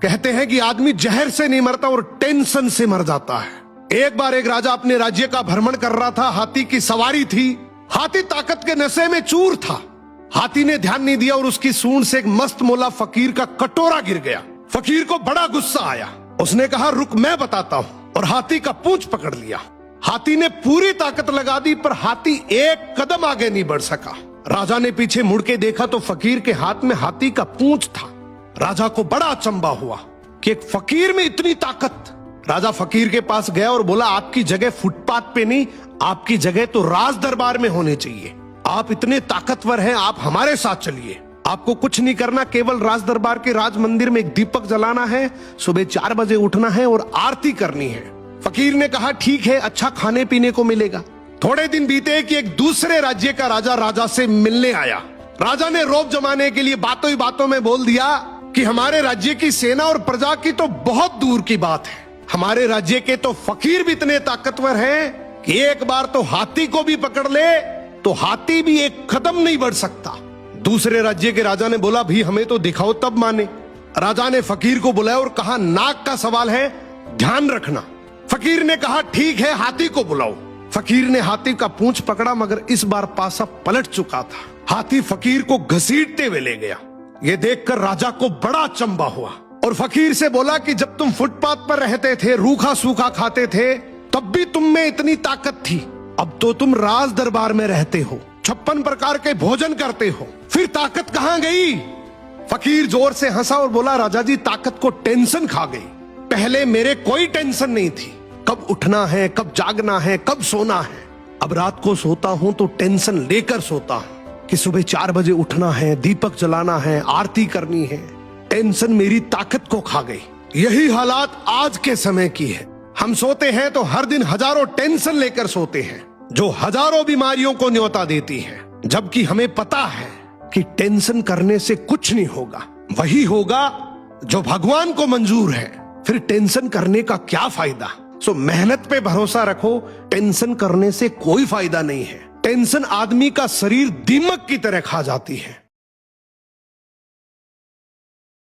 कहते हैं कि आदमी जहर से नहीं मरता और टेंशन से मर जाता है। एक बार एक राजा अपने राज्य का भ्रमण कर रहा था। हाथी की सवारी थी। हाथी ताकत के नशे में चूर था। हाथी ने ध्यान नहीं दिया और उसकी सूंड से एक मस्त मोला फकीर का कटोरा गिर गया। फकीर को बड़ा गुस्सा आया। उसने कहा, रुक मैं बताता हूं, और हाथी का पूंछ पकड़ लिया। हाथी ने पूरी ताकत लगा दी पर हाथी एक कदम आगे नहीं बढ़ सका। राजा ने पीछे मुड़ के देखा तो फकीर के हाथ में हाथी का पूंछ था। राजा को बड़ा अचंभा हुआ कि एक फकीर में इतनी ताकत। राजा फकीर के पास गया और बोला, आपकी जगह फुटपाथ पे नहीं, आपकी जगह तो राज दरबार में होनी चाहिए। आप इतने ताकतवर हैं, आप हमारे साथ चलिए। आपको कुछ नहीं करना, केवल राज दरबार के राज मंदिर में एक दीपक जलाना है, सुबह 4 बजे उठना है और आरती करनी है। फकीर ने कहा, ठीक है, अच्छा खाने पीने को मिलेगा। थोड़े दिन बीते कि एक दूसरे राज्य का राजा से मिलने आया। राजा ने रौब जमाने के लिए बातों ही बातों में बोल दिया कि हमारे राज्य की सेना और प्रजा की तो बहुत दूर की बात है। हमारे राज्य के तो फकीर भी इतने ताकतवर हैं कि एक बार तो हाथी को भी पकड़ ले तो हाथी भी एक कदम नहीं बढ़ सकता। दूसरे राज्य के राजा ने बोला, भी हमें तो दिखाओ तब माने। राजा ने फकीर को बुलाया और कहा, नाक का सवाल है, ध्यान रखना। फकीर ने कहा, ठीक है, हाथी को बुलाओ। फकीर ने हाथी का पूंछ पकड़ा मगर इस बार पासा पलट चुका था। हाथी फकीर को घसीटते हुए ले गया। ये देखकर राजा को बड़ा अचंभा हुआ और फकीर से बोला कि जब तुम फुटपाथ पर रहते थे, रूखा सूखा खाते थे, तब भी तुम में इतनी ताकत थी। अब तो तुम राज दरबार में रहते हो, 56 प्रकार के भोजन करते हो, फिर ताकत कहां गई? फकीर जोर से हंसा और बोला, राजा जी, ताकत को टेंशन खा गई। पहले मेरे कोई टेंशन नहीं थी, कब उठना है, कब जागना है, कब सोना है। अब रात को सोता हूं तो टेंशन लेकर सोता हूं कि सुबह 4 बजे उठना है, दीपक जलाना है, आरती करनी है। टेंशन मेरी ताकत को खा गई। यही हालात आज के समय की है। हम सोते हैं तो हर दिन हजारों टेंशन लेकर सोते हैं जो हजारों बीमारियों को न्योता देती है, जबकि हमें पता है कि टेंशन करने से कुछ नहीं होगा। वही होगा जो भगवान को मंजूर है। फिर टेंशन करने का क्या फायदा? सो मेहनत पे भरोसा रखो, टेंशन करने से कोई फायदा नहीं है। टेंशन आदमी का शरीर दीमक की तरह खा जाती है।